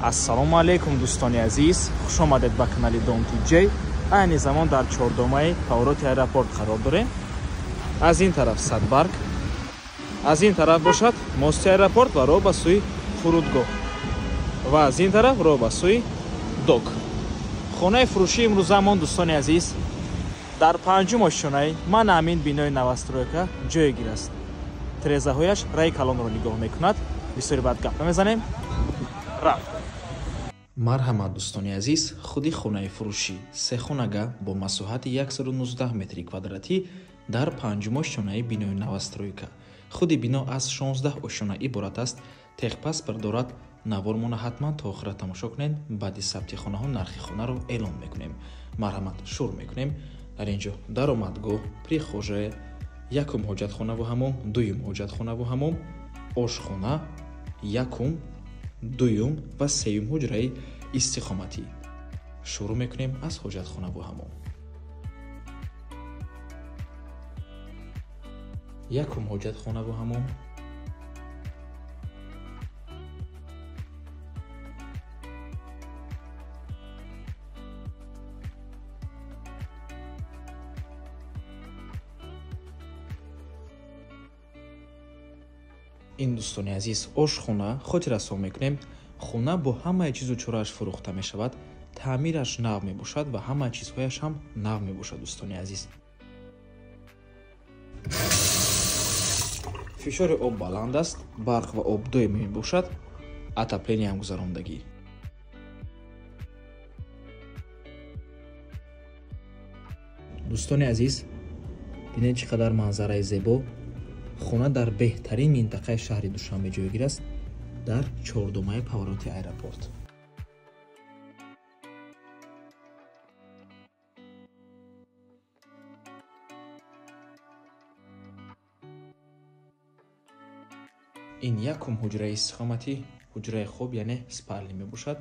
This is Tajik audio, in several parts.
ассалому алейкум дӯстони азиз, хуш омадед ба канали Dom TJ. Айни замон дар чордомаи повороти аэропорт қарор дорем. Аз ин тараф Садбарг, аз ин тараф бошад мости аэропорт ва роҳ ба сӯи фурудгоҳ ва аз ин тараф роҳ ба сӯи док. хонаи фурӯшии имрӯзамон дӯстони азиз дар панҷум ошонаи ман амин бинои новостройка ҷойгир аст. тирезаҳояш раи калонро нигоҳ мекунад. бисёри баъд гап намезанем. рафт. марҳамат дӯстони азиз, худи хонаи фурӯшӣ сехонага бо масоҳати 119 метри квадратӣ дар панҷум ошонаи бинои новостройка. худи бино аз 16 ошона иборат аст. техпаспорт дорад. навормона ҳатман то охира тамошо кунед. баъди сабти хонаҳо нархи хонаро эълон мекунем. марҳамат, шур мекунем. дар инҷо даромадгоҳ, прихожая, якум ҳоҷатхонаву ҳамом, дуюм ҳоҷатхонаву ҳамом, ошхона, якум, дуюм ва сеюм ҳуҷраи истиқоматӣ. шурӯъ мекунем аз ҳоҷатхонаву ҳамом. якум ҳоҷатхонаву ҳамом, ин дӯстони азиз ошхона. хотир расо мекунем, хона бо ҳамаи чизу чорааш фурӯхта мешавад. таъмираш нав мебошад ва ҳамаи чизҳояш ҳам нав мебошад дӯстони азиз. фишори об баланд аст. барқ ва об доимӣ мебошад. отоплениям гузарондагӣ. дӯстони азиз, бинед чӣ қадар манзараи зебо. хона дар беҳтарин минтақаи шаҳри Душанбе ҷойгир аст, дар чордумаи повороти аэропорт. ин якум ҳуҷраи истиқоматӣ, ҳуҷраи хоб яъне спални мебошад.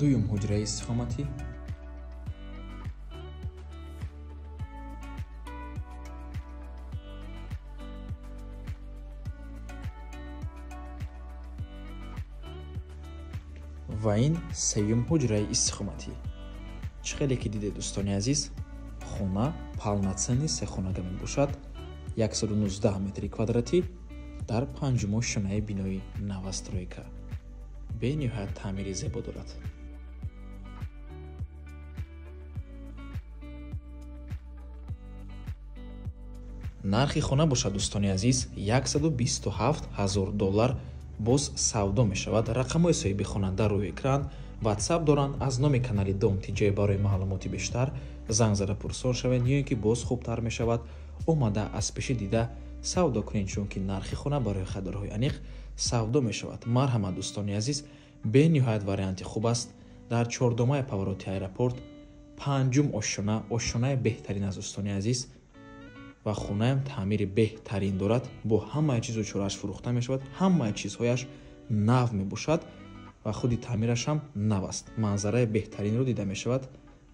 дуюм ҳуҷраи истиқоматӣ, ва ин сеюм ҳуҷраи истиқоматӣ. чӣ хеле ки дидед дӯстони азиз, хона палнаценни сехонага мебошад. 119 метри квадратӣ дар панҷум ошонаи бинои новостройка. бениҳоят таъмири зебо дорад. нархи хона бошад дӯстони азиз $127,000 боз савдо мешавад. рақамҳои соҳиби хона дар рӯи экран. ватсап доранд. аз номи канали Dom TJ барои маълумоти бештар занг зада пурсон шавед, ё ин ки боз хубтар мешавад. омада аз пеши дида савдо кунед, чунки нархи хона барои харидорҳои аниқ савдо мешавад. марҳамат дӯстони азиз, бениҳоят варианти хуб аст. дар чордумаи повороти аэропорт панҷум ошона, ошонаи беҳтарин аст дӯстони азиз ва хонаам таъмири беҳтарин дорад. бо ҳамаи чизу чорааш фурӯхта мешавад. ҳамаи чизҳояш нав мебошад ва худи таъмираш ҳам нав аст. манзараи беҳтаринро дида мешавад.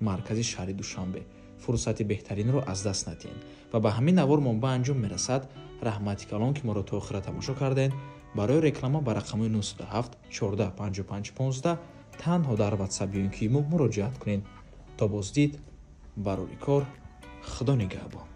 маркази шаҳри Душанбе. фурсати беҳтаринро аз даст надиҳед. ва ба ҳамин навормон ба анҷом мерасад. раҳмати калон ки моро то охира тамошо кардем. барои реклама ба рақамҳои 97 14 55 15 танҳо дар ватсап ё ин ки имо муроҷиат кунед. то боздид, барори кор, худо нигаҳбон.